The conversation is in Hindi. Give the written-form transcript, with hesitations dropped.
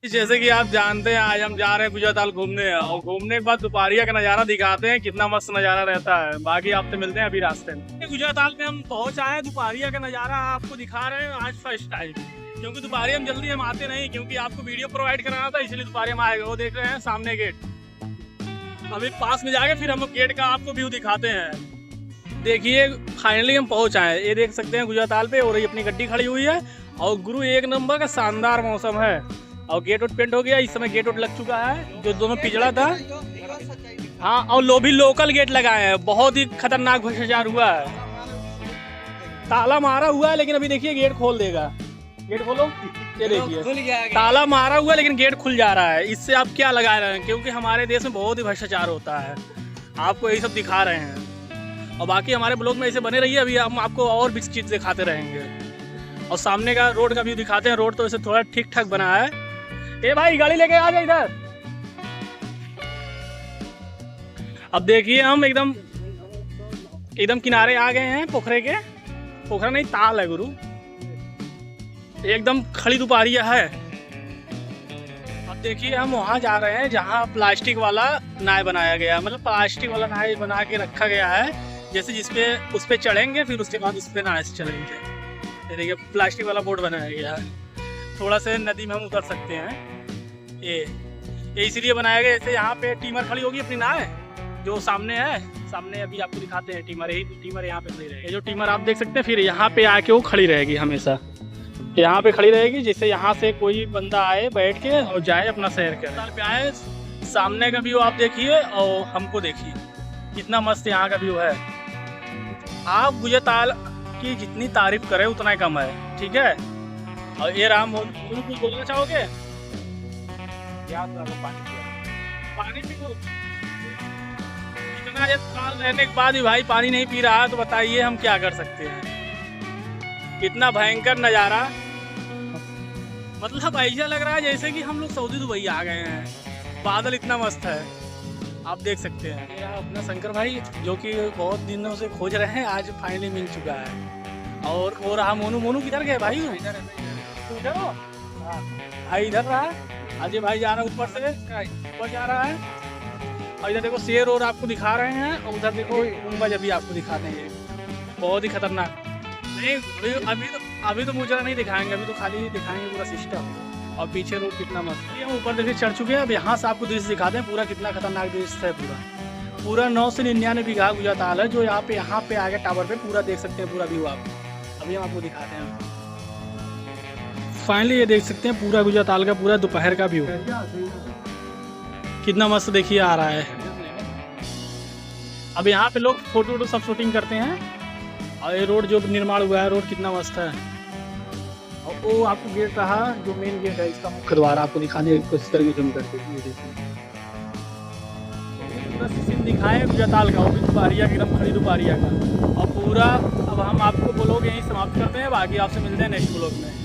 जैसे कि आप जानते हैं आज हम जा रहे हैं गुजराताल घूमने और घूमने के बाद दोपहरिया का नज़ारा दिखाते हैं, कितना मस्त नज़ारा रहता है। बाकी आपसे मिलते हैं अभी रास्ते में। गुजराताल में हम पहुंच आए हैं, दोपहरिया का नज़ारा आपको दिखा रहे हैं आज फर्स्ट टाइम, क्योंकि दोपहरिया हम जल्दी हम आते नहीं, क्योंकि आपको वीडियो प्रोवाइड कराना था, इसलिए दोपहरिया में आएगा। वो देख रहे हैं सामने गेट, अभी पास में जाके फिर हम गेट का आपको व्यू दिखाते हैं। देखिए फाइनली हम पहुंच आए, ये देख सकते हैं गुजराताल पे, और ये अपनी गड्डी खड़ी हुई है और गुरु एक नंबर का शानदार मौसम है और गेट वोट पेंट हो गया। इस समय गेट वोट लग चुका है, जो दोनों पिछड़ा था। हाँ, और भी लोकल गेट लगाए हैं, बहुत ही खतरनाक भ्रष्टाचार हुआ है। ताला मारा हुआ है लेकिन अभी देखिए गेट खोल देगा। गेट खोलो, ये देखिए ताला मारा हुआ है लेकिन गेट खुल जा रहा है। इससे आप क्या लगा रहे हैं, क्योंकि हमारे देश में बहुत ही भ्रष्टाचार होता है। आपको यही सब दिखा रहे हैं और बाकी हमारे ब्लॉग में ऐसे बने रहिए, अभी हम आपको और भी चीज़ दिखाते रहेंगे। और सामने का रोड का व्यू दिखाते हैं। रोड तो ऐसे थोड़ा ठीक ठाक बना है। ए भाई गाड़ी लेके आ जा इधर। अब देखिए हम एकदम किनारे आ गए हैं पोखरे के। पोखरा नहीं, ताल है गुरु, एकदम खड़ी दोपहरिया है। अब देखिए हम वहाँ जा रहे हैं जहाँ प्लास्टिक वाला नाव बनाया गया है, मतलब प्लास्टिक वाला नाव बना के रखा गया है, जैसे जिसपे उस पर चढ़ेंगे फिर उसके बाद उस पर नाव से चलेंगे। देखिए प्लास्टिक वाला बोर्ड बनाया गया है, थोड़ा से नदी में हम उतर सकते हैं। ये इसलिए बनाया गया, जैसे यहाँ पे टीमर खड़ी होगी अपनी नाव जो सामने है, सामने अभी आपको दिखाते हैं टीमर। यही टीमर यहाँ पे खड़ी रहेगी, ये जो टीमर आप देख सकते हैं, फिर यहाँ पे आके वो खड़ी रहेगी, हमेशा यहाँ पे खड़ी रहेगी, जिससे यहाँ से कोई बंदा आए बैठ के और जाए अपना सैर करे। ताल पे आए, सामने का व्यू आप देखिए और हमको देखिए, कितना मस्त यहाँ का व्यू है। आप गुजराताल की जितनी तारीफ करें उतना ही कम है, ठीक है। और ये राम कुछ बोलना चाहोगे? पानी पी लो। इतना साल रहने के बाद भी भाई पानी नहीं पी रहा, तो बताइए हम क्या कर सकते हैं। इतना भयंकर नज़ारा, मतलब ऐसा लग रहा है जैसे कि हम लोग सऊदी दुबई आ गए हैं। बादल इतना मस्त है, आप देख सकते हैं। ये अपना शंकर भाई जो कि बहुत दिनों से खोज रहे हैं, आज फाइनली मिल चुका है। और वो रहा मोनू। मोनू किधर गए भाई? इधर हो भाई, इधर रहा। अजय भाई जा रहा है ऊपर से, ऊपर जा रहा है। और इधर देखो शेर और आपको दिखा रहे हैं, और उधर देखो गुंबज अभी आपको दिखा देंगे, बहुत ही खतरनाक। नहीं अभी तो मुझे नहीं दिखाएंगे, अभी तो खाली दिखाएंगे पूरा सिस्टम। और पीछे रोड कितना मस्त है, हम ऊपर देखिए चढ़ चुके हैं। अब यहाँ से आपको दृश्य दिखाते हैं, पूरा कितना खतरनाक दृश्य है। पूरा 9 से 99 बीघा गुजराताल है, जो यहाँ पे आगे टावर पे पूरा देख सकते हैं, पूरा व्यू आप। अभी हम आपको दिखाते हैं। फाइनली ये देख सकते हैं पूरा गुजराताल का पूरा दोपहर का व्यू, कितना मस्त देखिए आ रहा है। अब यहाँ पे लोग फोटो सब शूटिंग करते हैं। और ये रोड जो निर्माण हुआ है, रोड कितना मस्त है। और वो आपको गेट रहा, जो मेन गेट है, इसका मुख्य द्वार आपको दिखाने की कोशिश करके जूम करके ये देखिए पूरा सीन दिखाएं गुजराताल का, वो भी दोपहरिया का, एकदम खड़ी दोपहरिया का। और पूरा अब हम आपको ब्लॉग यहीं समाप्त करते हैं, बाकी आपसे मिलते हैं नेक्स्ट ब्लॉग में।